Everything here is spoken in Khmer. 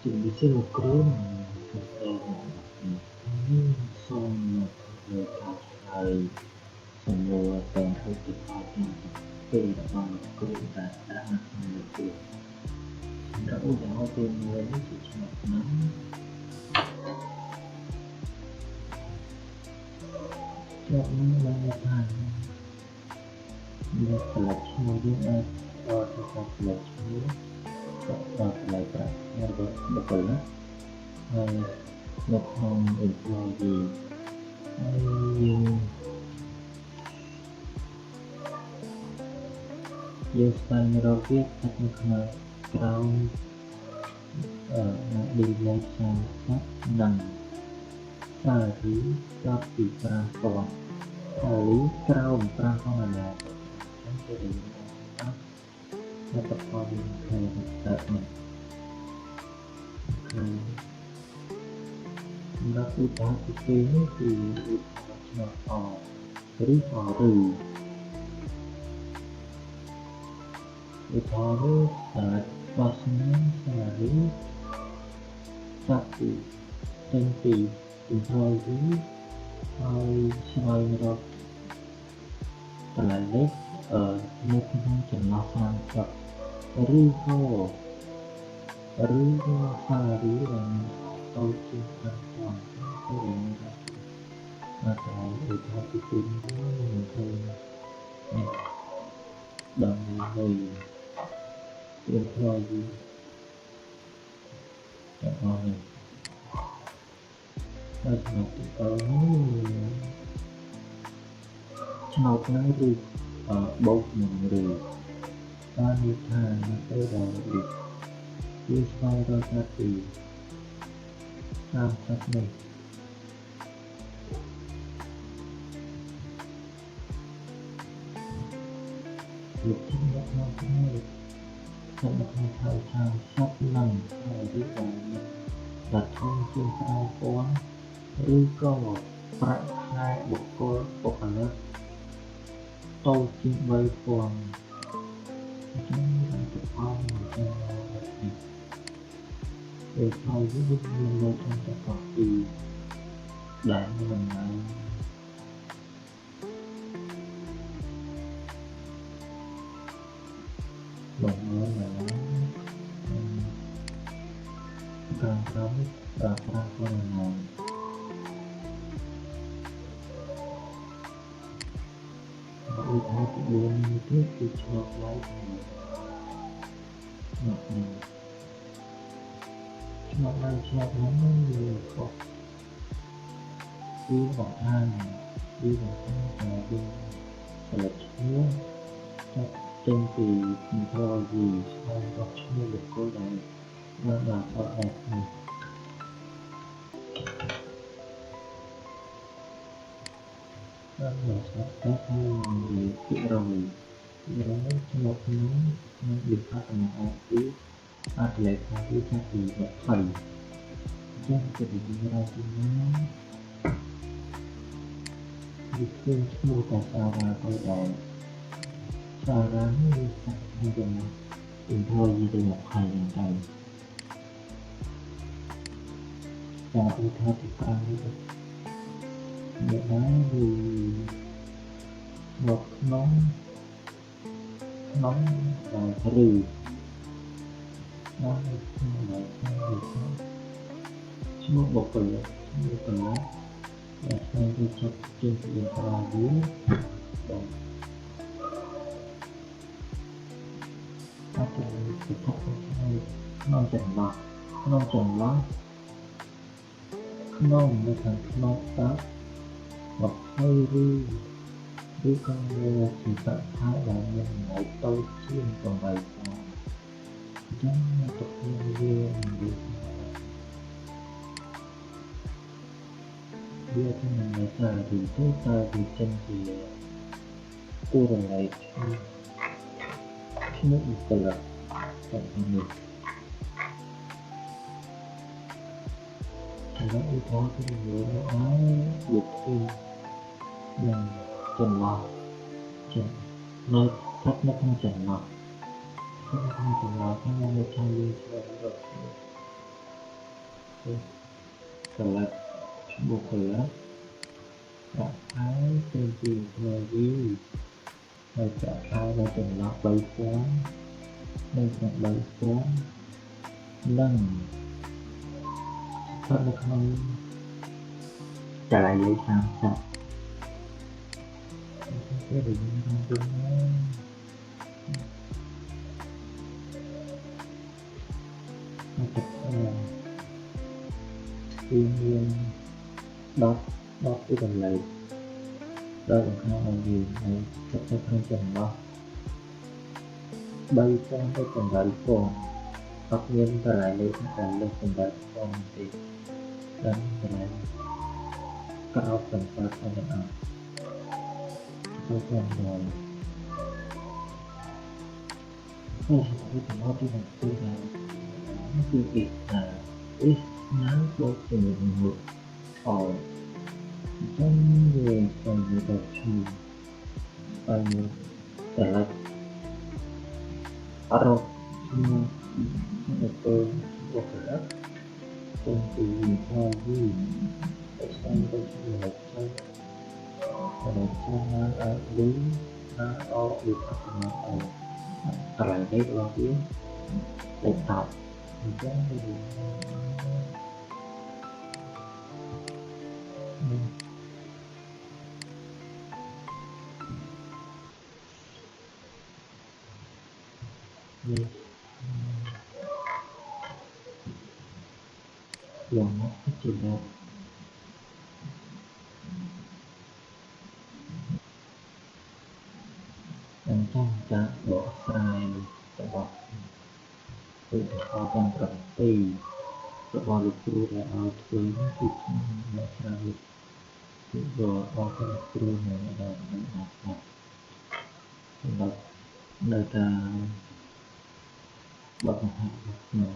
chuẩn bị xin một cơm nhưng xong rồi cả ngày xong rồi tên hơi tự hỏi thì bằng cơm đã mặc người tuổi đã ưu giáo tên người nó chỉ cho một nắm cho những lời thàn một là cho những ai cho học là cho lại cả nhà được là một phòng employee hayយើងស្វែងរកវាស្ថិតនៅក្នុងក្រោមឌីលេខសានិងសារីដល់ពី5000សារីក្រោម5000ដុល្លារហ្នឹងគឺយើងអត់តែប្រព័ន្ធនៃតែនេះសម្រាប់ឧទាហរណ៍ទី2នេះគឺឆ្នោតអឬអឬឧទាហរណ៍វាសនាសារីសាពីចេញពីemployeeហើយស្វែងរកតម្លៃលេខនៅក្នុងចំណោះ30ឬក៏សារីដែលទៅជា5000ទៅវិញអត់ហើយឧទាហរណ៍ទី2នេះគឺដល់នៅemployee ទាំងអស់នេះហើយឆ្នាំទីឆ្នោតណាឬបូកនឹងឬបាននិយាយថានៅពេលដែលវាស្វែងរកថាពី30នេះលោកទីមកមកនេះខ្ញុំនឹងថា30នឹងហើយឬក៏ដែលធំជាង5000ឬក៏ប្រាក់ខែបុគ្គលបុគ្គលិកតូចជាង3000អញ្ចឹងយើងទៅអមទៅនេះពេលហើយយើងមាននៅក្នុងតកពីដែលមិនណាបងមើលណាខាងក្រោមប្រាក់ខ្លួនណាឧទាហរណ៍ទី4នេះគឺឆ្លងឡៃឆ្លងឡៃហ្នឹងវាខុសពីបង្ហាញថាយើងផលិតឈ្មោះចាប់ចេញពី employee ស្វែងរកឈ្មោះបុគ្គលដែលបានអត់នេះដល់មកស្ដាប់ថាវាភាគរយឆ្លងក្នុងវិបត្តិរបស់អត់លេខថាវាថាពី20អញ្ចឹងគឺយើងរកពីណាវាគឺឈ្មោះតែសារ៉ាទៅដែរសារ៉ានេះវាថាខ្ញុំ employee ទៅ20ហ្នឹងទៅតាមឧទាហរណ៍ទី5នេះអ្នកណាគឺមកក្នុងឬដល់ឈ្មោះបុគ្គលិកដែលស្វែងរកចាប់ជាងពីប្រាវីបងអត់ទៅពីថប់ក្នុងចន្លោះក្នុងនៅខាងក្នុងតា20ឬក៏ជាប្រាក់ខែដែលមានតម្លៃតូចជាង8,000អញ្ចឹងទៅវាគឺមិនសារទីទៅតែវាចេញពីទូរឡៃឈ្មោះបុគ្គលិកទាំងនេះហើយឧទាហរណ៍ទី1ហើយវាគឺយ៉ាងចន្លោះនៅស្ថិតនៅក្នុងចន្លោះក្នុងចំណោមខ្ញុំនៅខាងយើងឆ្លងរក select buku trạng thái trên chiều viewហើយtrạng tháiនៅចន្លោះ3ពណ៌នៅក្នុង3ពណ៌និងស្ថិតនៅក្នុងចល័យលេខ30គេរៀនក្នុងទីនេះមកទឹកមាន10ពីតម្លៃដល់សំខាន់ឲ្យយើងហើយស្ថិតនៅក្នុងចន្លោះ3ពណ៌ទៅ8ពណ៌អត់មានតម្លៃលេខតែលើស8ពណ៌ទេdanតម្លៃក្រោប7អត់ទៅតាមដល់នេះគឺចំណុចទី1គឺថាគឺគេថា is now possible or ចឹងវាទៅទៅឈ្មោះហើយតែឡាអរត់ឈ្មោះទៅបុគ្គលិកទៅពីថាវិញតែស្អាតទៅជាហើយតែចាំអត់លីណាអត់វាប្រកបអត់តម្លៃនេះរបស់វាលេខតបអញ្ចឹងវាយ៉ាងមកជាដល់អញ្ចឹងការបកស្រាយរបស់ឧទាហរណ៍ទាំង7របស់លោកគ្រូដែលឲ្យធ្វើនេះគឺខ្ញុំមកស្រាវគឺរបស់លោកគ្រូនៅដល់សម្រាប់នៅតាមបទបង្ហាត់របស់ខ្ញុំ